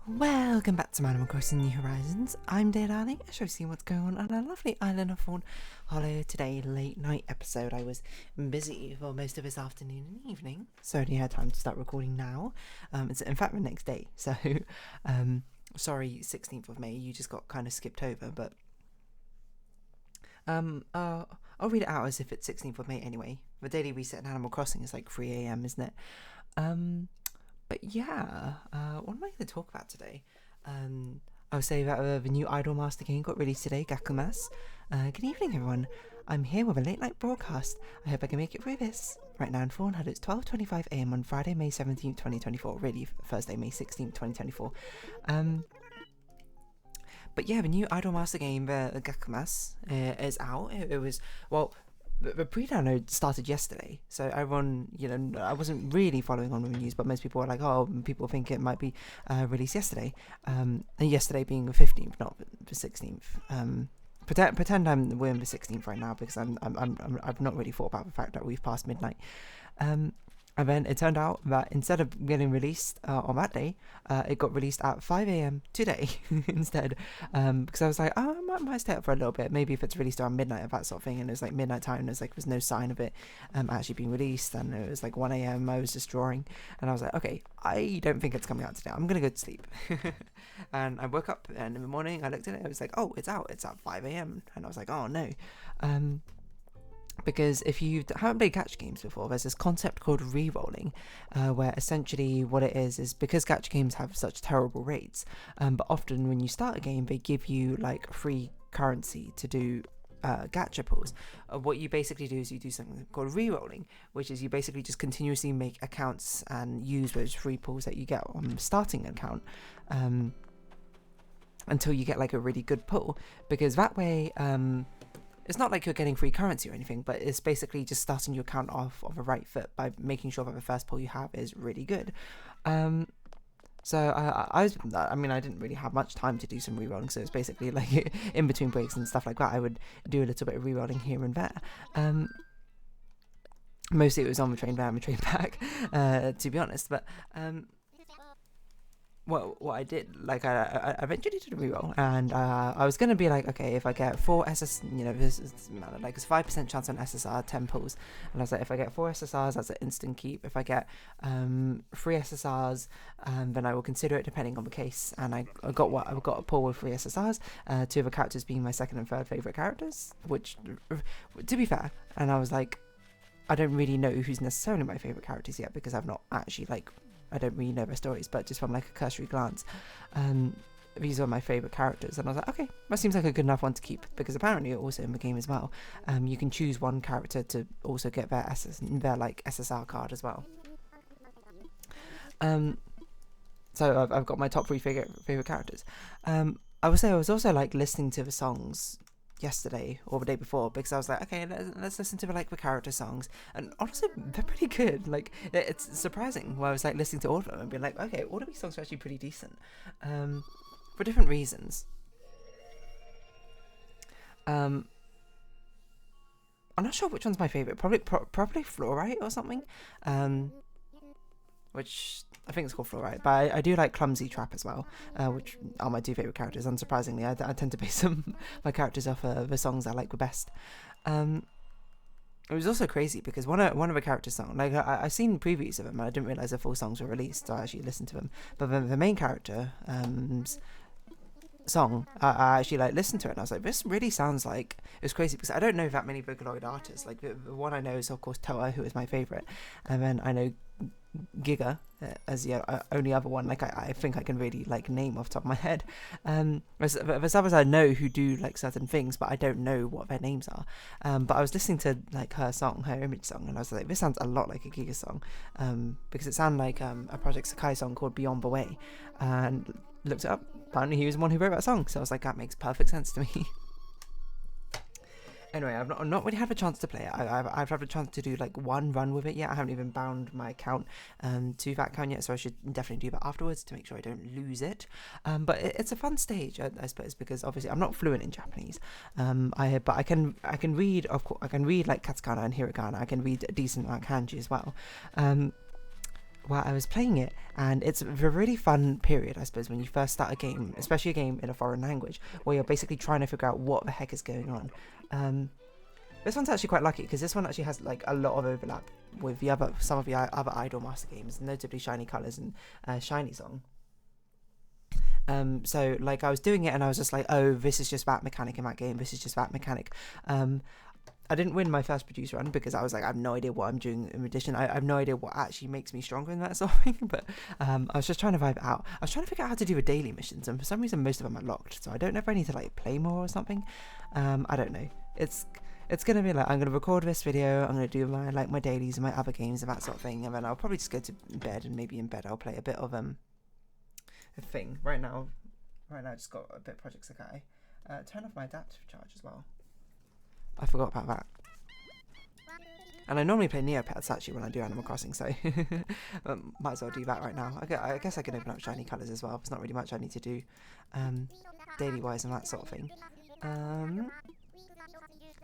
Welcome back to Animal Crossing New Horizons. I'm Daylali. I shall see what's going on our lovely island of Fawnhallow today. Late night episode. I was busy for most of this afternoon and evening, so I only had time to start recording now. It's in fact the next day. So, sorry, 16th of May. You just got kind of skipped over, but I'll read it out as if it's 16th of May anyway. The daily reset in Animal Crossing is like 3 a.m., isn't it? But yeah, what am I going to talk about today? I'll say that the new Idolmaster game got released today, Gakumas. Good evening, everyone. I'm here with a late night broadcast. I hope I can make it through this. Right now in Fawnhallow, it's 12:25 a.m. on Friday, May 17th, 2024. Really, Thursday, May 16th, 2024. But yeah, the new Idolmaster game, the Gakumas, is out. It was, well, the pre-download started yesterday, so everyone, I wasn't really following on with the news, but most people were like, oh, people think it might be released yesterday, and yesterday being the 15th, not the 16th. Pretend we're in the 16th right now, because I've not really thought about the fact that we've passed midnight. And then it turned out that instead of getting released on that day, it got released at 5 a.m. today instead. Because I was like, oh, I might stay up for a little bit. Maybe if it's released around midnight or that sort of thing. And it was like midnight time. And there's no sign of it actually being released. And it was like 1 a.m. I was just drawing. And I was like, okay, I don't think it's coming out today. I'm going to go to sleep. And I woke up and in the morning I looked at it. I was like, oh, it's out. It's at 5 a.m. And I was like, oh, no. Because if you haven't played gacha games before, there's this concept called re-rolling, where essentially what it is because gacha games have such terrible rates, but often when you start a game, they give you like free currency to do gacha pulls. What you basically do is you do something called re-rolling, which is you basically just continuously make accounts and use those free pulls that you get on the starting account until you get like a really good pull, because that way it's not like you're getting free currency or anything, but it's basically just starting your account off of a right foot by making sure that the first pull you have is really good. So I didn't really have much time to do some rerolling, so it's basically like in between breaks and stuff like that, I would do a little bit of rerolling here and there. Mostly it was on the train there and the train back, to be honest, but what I did, like I eventually did a reroll, and I was gonna be like, okay, if I get 4 SS, this is like it's 5% chance on SSR, 10 pulls, and I was like, if I get 4 SSRs, that's an instant keep. If I get 3 SSRs, then I will consider it depending on the case. And I got a pull with 3 SSRs, 2 of the characters being my second and third favorite characters, which, to be fair, and I was like, I don't really know who's necessarily my favorite characters yet, because I've not actually I don't really know their stories, but just from like a cursory glance, these are my favourite characters, and I was like, okay, that seems like a good enough one to keep, because apparently also in the game as well, you can choose one character to also get their SSR card as well. So I've got my top 3 favourite characters. I would say I was also like listening to the songs yesterday or the day before, because I was like, okay, let's listen to the character songs, and honestly they're pretty good. Like, it's surprising where I was like listening to all of them and being like, okay, all of these songs are actually pretty decent, for different reasons. I'm not sure which one's my favorite. Probably Fluorite or something, which I think it's called Fluorite, but I do like Clumsy Trap as well, which are my 2 favourite characters. Unsurprisingly, I tend to base my characters off the songs I like the best. It was also crazy because one of the character songs, like I've seen previews of them, and I didn't realise the full songs were released, so I actually listened to them. But the main character song, I actually listened to it, and I was like, this really sounds like, it was crazy because I don't know that many Vocaloid artists. Like the one I know is of course Toa, who is my favourite, and then I know Giga as the only other one I think I can really name off the top of my head. There's others I know who do certain things, but I don't know what their names are. But I was listening to her image song, and I was like, this sounds a lot like a Giga song, because it sounded like a Project Sakai song called Beyond the Way, and looked it up. Apparently he was the one who wrote that song, so I was like, that makes perfect sense to me. Anyway, I've not really had a chance to play it. I've had a chance to do one run with it yet. I haven't even bound my account to that account yet, so I should definitely do that afterwards to make sure I don't lose it. But it's a fun stage, I suppose, because obviously I'm not fluent in Japanese. But I can read, I can read katakana and hiragana. I can read a decent amount of kanji as well. while I was playing it, and it's a really fun period, I suppose, when you first start a game, especially a game in a foreign language, where you're basically trying to figure out what the heck is going on. This one's actually quite lucky because this one actually has like a lot of overlap with some of the other Idol Master games, notably Shiny Colors and Shiny Song. So like I was doing it and I was just like, oh, this is just that mechanic in that game. This is just that mechanic. I didn't win my first produce run because I was like, I have no idea what I'm doing in addition. I have no idea what actually makes me stronger in that sort of thing. But I was just trying to vibe out. I was trying to figure out how to do the daily missions, and for some reason most of them are locked. So I don't know if I need to like play more or something. I don't know. It's gonna be like, I'm gonna record this video, I'm gonna do my dailies and my other games and that sort of thing, and then I'll probably just go to bed, and maybe in bed I'll play a bit of a thing. Right now I just got a bit of Project Sakai. Turn off my adaptive charge as well. I forgot about that. And I normally play Neopets actually when I do Animal Crossing, so might as well do that right now. I guess I can open up Shiny Colors as well. There's not really much I need to do daily wise and that sort of thing.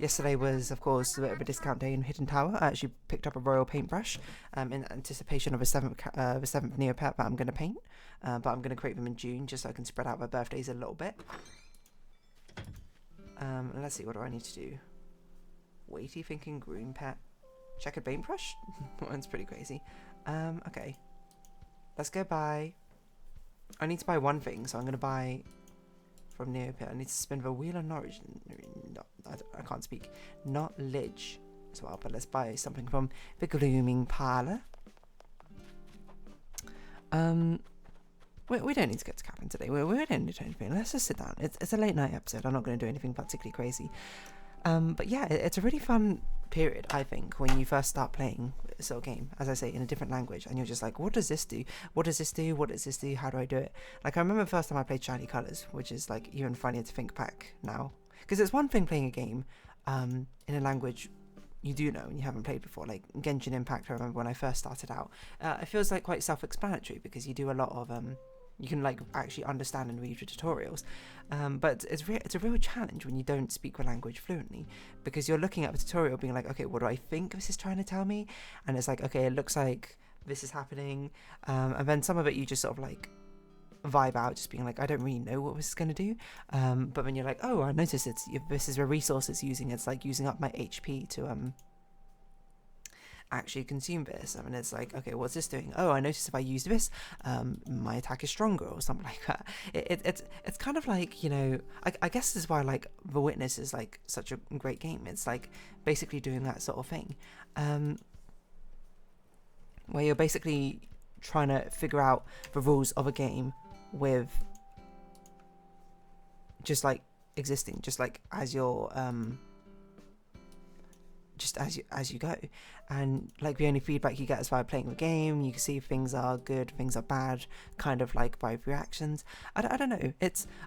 Yesterday was, of course, a bit of a discount day in Hidden Tower. I actually picked up a royal paintbrush in anticipation of the seventh Neopet that I'm going to paint. But I'm going to create them in June just so I can spread out my birthdays a little bit. Let's see, what do I need to do? Weighty thinking groom pet. Checkered paintbrush? One's pretty crazy. Okay. Let's go buy... I need to buy one thing, so I'm going to buy... From Neopet, I need to spin the wheel of knowledge. No, I can't speak. Knowledge as well, but let's buy something from the Glooming Parlour. We don't need to get to cabin today. We don't need to do anything. Let's just sit down. It's a late night episode. I'm not going to do anything particularly crazy. But yeah, it's a really fun period, I think, when you first start playing this sort of game, as I say, in a different language, and you're just like, what does this do? What does this do? What does this do? How do I do it? Like, I remember the first time I played Shiny Colors, which is like even funnier to think back now, because it's one thing playing a game in a language you do know and you haven't played before, like Genshin Impact. I remember when I first started out, it feels like quite self-explanatory because you do a lot of you can like actually understand and read the tutorials, but it's a real challenge when you don't speak the language fluently, because you're looking at the tutorial being like, okay, what do I think this is trying to tell me? And it's like, okay, it looks like this is happening, and then some of it you just sort of like vibe out, just being like, I don't really know what this is going to do, but then you're like, oh, I noticed this is a resource it's using. It's like using up my HP to actually consume this. I mean, it's like, okay, what's this doing? Oh, I noticed if I use this, my attack is stronger or something like that. It's kind of like, you know, I guess this is why like The Witness is like such a great game. It's like basically doing that sort of thing, where you're basically trying to figure out the rules of a game with just like existing, just like as you're just as you go, and like the only feedback you get is by playing the game. You can see if things are good, things are bad, kind of like by reactions. I don't know,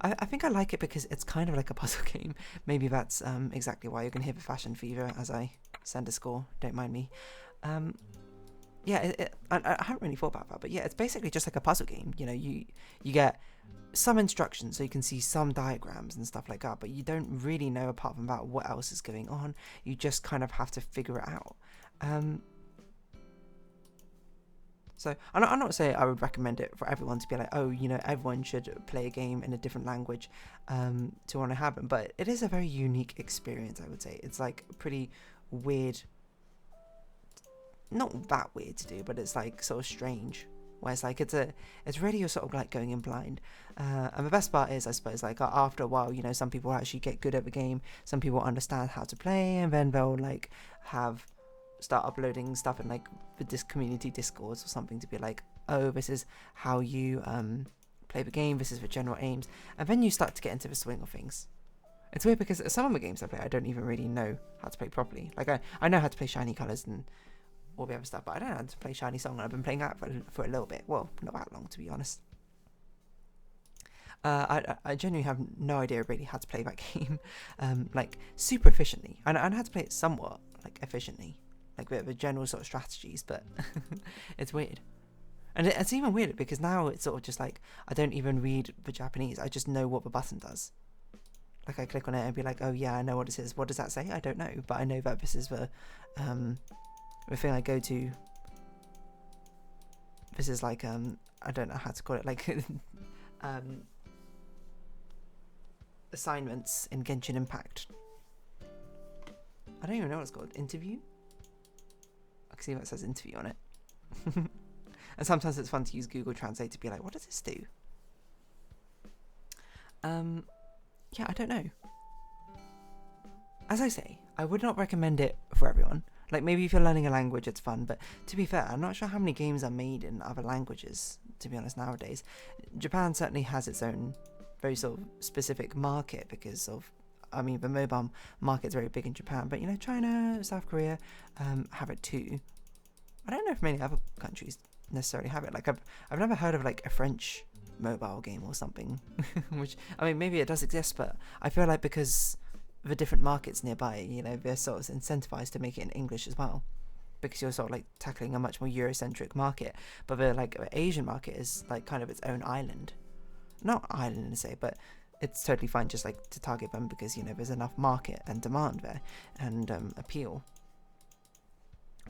I think I like it because it's kind of like a puzzle game. Maybe that's exactly why you're gonna hear the fashion fever as I send a score, don't mind me. Yeah, I haven't really thought about that, but yeah, it's basically just like a puzzle game. You know, you get some instructions, so you can see some diagrams and stuff like that, but you don't really know apart from that what else is going on. You just kind of have to figure it out. So I'm not saying I would recommend it for everyone to be like, oh, you know, everyone should play a game in a different language to want to have it, but it is a very unique experience, I would say. It's like pretty weird. Not that weird to do, but it's like sort of strange, where it's like it's really you're sort of like going in blind, and the best part is, I suppose, like after a while, you know, some people actually get good at the game, some people understand how to play, and then they'll like start uploading stuff in like the community discords or something to be like, oh, this is how you play the game, this is the general aims, and then you start to get into the swing of things. It's weird because some of the games I play I don't even really know how to play properly. Like I know how to play Shiny Colors and all the other stuff, but I don't know how to play Shiny Song, and I've been playing that for a little bit. Well, not that long, to be honest. I genuinely have no idea really how to play that game, like super efficiently. I know how to play it somewhat like efficiently, like the general sort of strategies, but it's weird. And it's even weirder because now it's sort of just like I don't even read the Japanese. I just know what the button does. Like I click on it and be like, oh yeah, I know what it is. What does that say? I don't know, but I know that this is the thing I go to this is like I don't know how to call it, like assignments in Genshin Impact. I don't even know what it's called. Interview? I can see what says interview on it. And sometimes it's fun to use Google Translate to be like, what does this do? Yeah, I don't know. As I say, I would not recommend it for everyone. Like, maybe if you're learning a language, it's fun. But to be fair, I'm not sure how many games are made in other languages, to be honest, nowadays. Japan certainly has its own very sort of specific market because of, I mean, the mobile market's very big in Japan. But, you know, China, South Korea have it too. I don't know if many other countries necessarily have it. Like, I've never heard of, like, a French mobile game or something. Which, I mean, maybe it does exist, but I feel like because the different markets nearby, you know, they're sort of incentivized to make it in English as well, because you're sort of like tackling a much more Eurocentric market. But the like Asian market is like kind of its own island, not island to say, but it's totally fine just like to target them because, you know, there's enough market and demand there and appeal,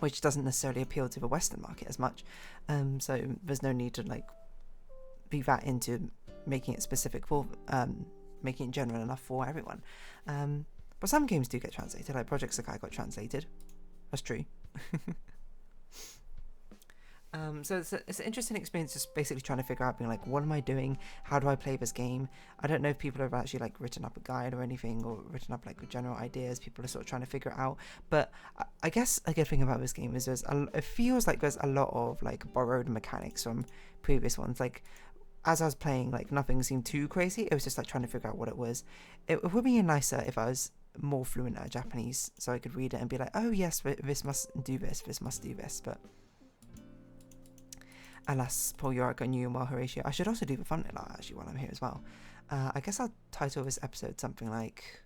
which doesn't necessarily appeal to the Western market as much. So there's no need to like be that into making it specific for making it general enough for everyone. But some games do get translated, like Project Sakai got translated. That's true. So it's an interesting experience, just basically trying to figure out, being like, what am I doing? How do I play this game? I don't know if people have actually like written up a guide or anything, or written up like general ideas. People are sort of trying to figure it out. But I guess a good thing about this game is it feels like there's a lot of like borrowed mechanics from previous ones. Like, as I was playing, like, nothing seemed too crazy. It was just like trying to figure out what it was. It would be nicer if I was more fluent at Japanese, so I could read it and be like, oh yes, this must do this must do this. But alas, Paul York, New and Horatio. I should also do the thumbnail art actually while I'm here as well. I guess I'll title this episode something like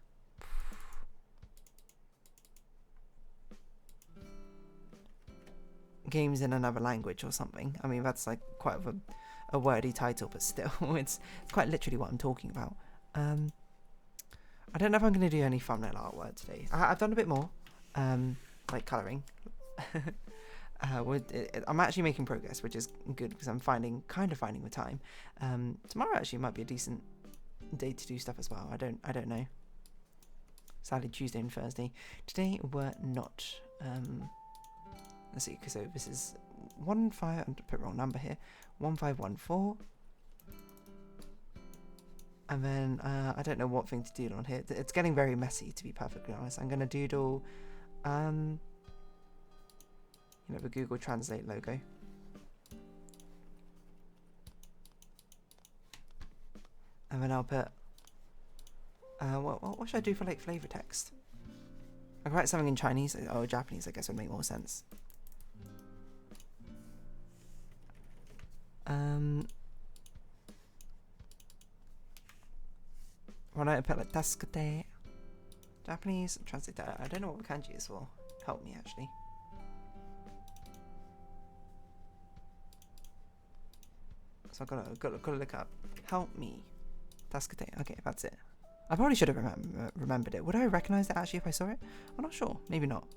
Games in Another Language or something. I mean, that's like quite a wordy title, but still, it's quite literally what I'm talking about. I don't know if I'm going to do any thumbnail artwork today. I've done a bit more, like colouring. I'm actually making progress, which is good because I'm finding the time. Tomorrow actually might be a decent day to do stuff as well. I don't know. Sadly, Tuesday and Thursday. Today were not. Let's see, because so this is 15. I'm put wrong number here. 1514. And then I don't know what thing to doodle on here. It's getting very messy, to be perfectly honest. I'm gonna doodle, you know, the Google Translate logo. And then I'll put, what should I do for like flavor text? I can write something in Chinese or Japanese, I guess would make more sense. Why don't I put like tasukete? Japanese, translate that. I don't know what kanji is for. Help me actually. So I've got to look up. Help me. Tasukete. Okay, that's it. I probably should have remembered it. Would I recognize it actually if I saw it? I'm not sure. Maybe not.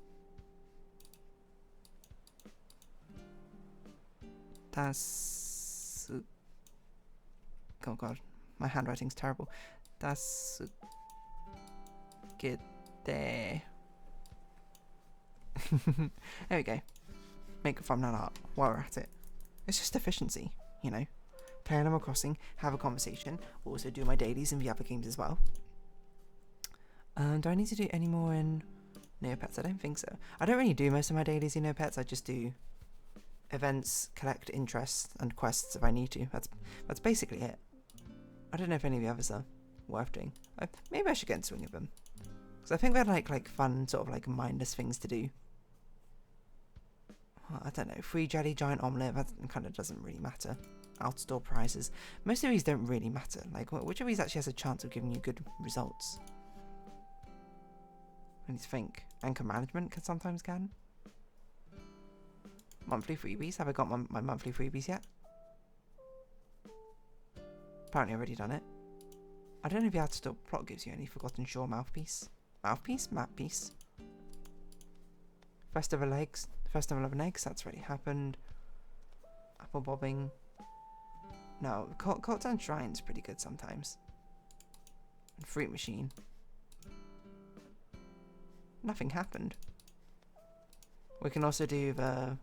Oh god, my handwriting's terrible. Tasukete. There we go. Make a thumbnail art while we're at it. It's just efficiency, you know. Play Animal Crossing, have a conversation, also do my dailies in the other games as well. Do I need to do any more in Neopets? I don't think so. I don't really do most of my dailies in Neopets. I just do events, collect interests, and quests if I need to. That's basically it. I don't know if any of the others are worth doing. Maybe I should get in swing of them, because I think they're like fun, sort of like mindless things to do. I don't know. Free jelly, giant omelette. That kind of doesn't really matter. Out-store prizes. Most of these don't really matter. Like, which of these actually has a chance of giving you good results? I need to think. Anchor management can sometimes can. Monthly freebies. Have I got my monthly freebies yet? Apparently I've already done it. I don't know if the out-store plot gives you any Forgotten Shore mouthpiece. Mouthpiece? Map piece. Festival of Eggs. That's already happened. apple bobbing. No, Cult and Shrine's pretty good sometimes. And Fruit Machine. Nothing happened. We can also do the...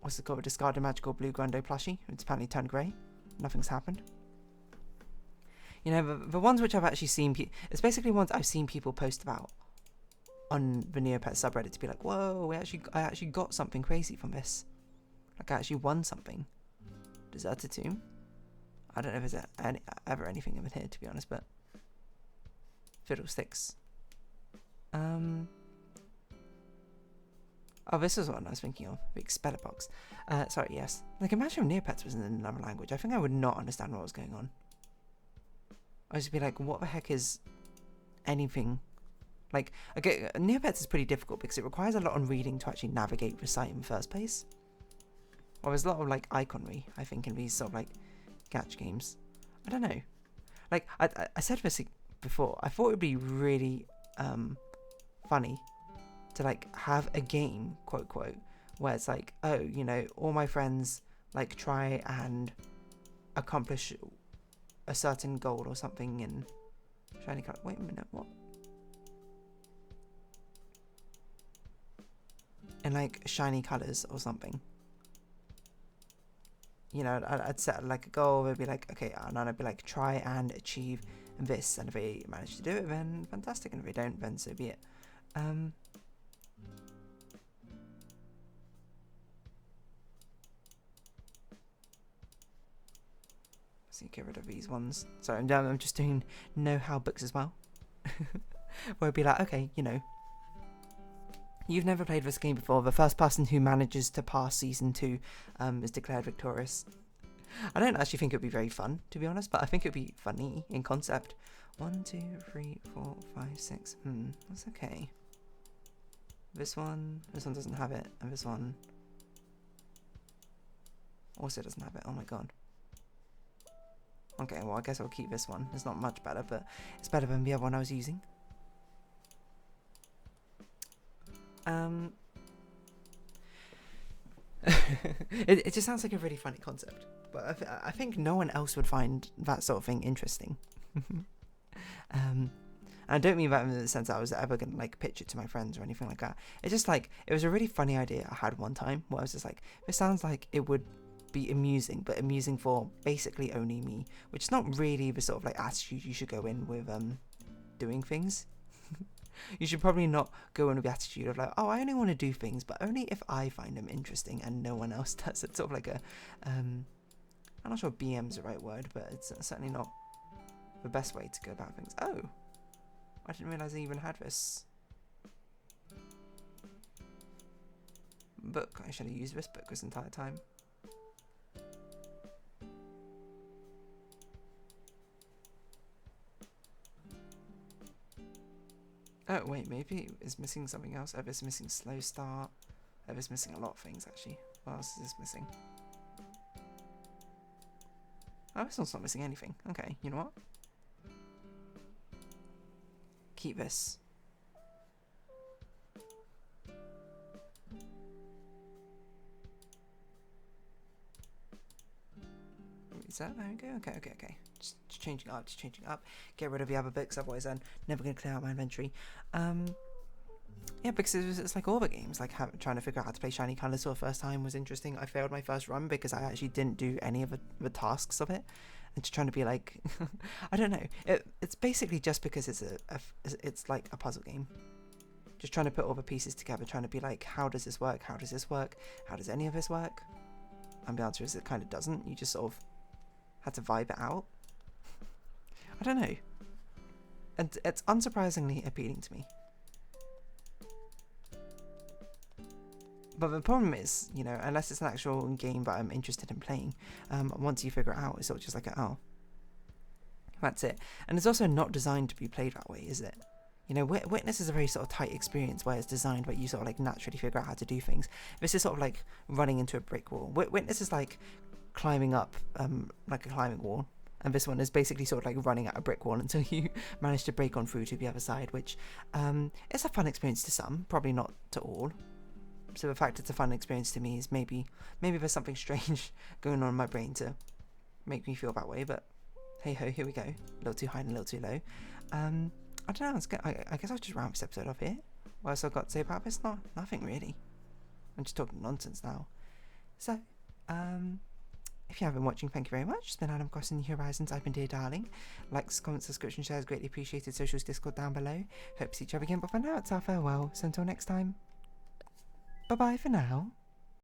What's it called? Discard a magical blue Grundo plushie. It's apparently turned grey. Nothing's happened. You know, the ones which I've actually seen... It's basically ones I've seen people post about on the Neopets subreddit to be like, whoa, I actually got something crazy from this. Like, I actually won something. Deserted Tomb? I don't know if there's ever anything in here, to be honest, but... Fiddlesticks. Oh, this is what I was thinking of. The Expeller box. Sorry, yes. Like, imagine if Neopets was in another language. I think I would not understand what was going on. I'd just be like, what the heck is anything? Like, okay, Neopets is pretty difficult because it requires a lot of reading to actually navigate the site in the first place. Well, there's a lot of, like, iconry, I think, in these sort of, like, gacha games. I don't know. Like, I said this before. I thought it would be really funny to, like, have a game, quote, quote, where it's like, oh, you know, all my friends, like, try and accomplish a certain goal or something in shiny color. Wait a minute, what? In, like, shiny colors or something. You know, I'd set, like, a goal. It'd be like, okay, and then I'd be like, try and achieve this. And if they manage to do it, then fantastic. And if they don't, then so be it. So get rid of these ones. Sorry, I'm just doing know-how books as well. Where it'd be like, okay, you know, you've never played this game before. The first person who manages to pass season 2 is declared victorious. I don't actually think it would be very fun, to be honest, but I think it would be funny in concept. 1, 2, 3, 4, 5, 6. That's okay. This one doesn't have it, and this one also doesn't have it. Oh my god. Okay, well, I guess I'll keep this one. It's not much better, but it's better than the other one I was using. It just sounds like a really funny concept, but I think no one else would find that sort of thing interesting. And I don't mean that in the sense that I was ever going to, like, pitch it to my friends or anything like that. It's just, like, it was a really funny idea I had one time where I was just like, this sounds like it would be amusing, but amusing for basically only me, which is not really the sort of, like, attitude you should go in with doing things. You should probably not go in with the attitude of like, oh, I only want to do things, but only if I find them interesting and no one else does. It's sort of like a I'm not sure BM's the right word, but it's certainly not the best way to go about things. Oh, I didn't realize I even had this book. I should have used this book this entire time. Oh, wait, maybe it's missing something else. Oh, it's missing slow start. Oh, it's missing a lot of things, actually. What else is this missing? Oh, this one's not missing anything. Okay, you know what? Keep this. Is that? There we go. Okay. Just changing up. Get rid of the other books, otherwise I'm never going to clear out my inventory. Yeah, because it's like all the games, like trying to figure out how to play Shiny Colors for the first time was interesting. I failed my first run because I actually didn't do any of the tasks of it. And just trying to be like, I don't know. It's basically just because it's like a puzzle game. Just trying to put all the pieces together, trying to be like, how does this work? How does this work? How does any of this work? And the answer is it kind of doesn't. You just sort of had to vibe it out. I don't know. And it's unsurprisingly appealing to me. But the problem is, you know, unless it's an actual game that I'm interested in playing, once you figure it out, it's sort of just like, oh, that's it. And it's also not designed to be played that way, is it? You know, Witness is a very sort of tight experience where it's designed where you sort of like naturally figure out how to do things. This is sort of like running into a brick wall. Witness is like climbing up like a climbing wall. And this one is basically sort of like running at a brick wall until you manage to break on through to the other side, which is a fun experience to some, probably not to all. So the fact it's a fun experience to me is maybe there's something strange going on in my brain to make me feel that way. But hey ho, here we go. A little too high and a little too low. I don't know. I guess I'll just round this episode off here. What else I've got to say about this? Nothing really. I'm just talking nonsense now. So, if you have been watching, thank you very much. It's been Adam Crossing New Horizons. I've been Dear Darling. Likes, comments, subscription, shares, greatly appreciated. Socials, Discord down below. Hope to see each other again. But for now, it's our farewell. So until next time, bye bye for now.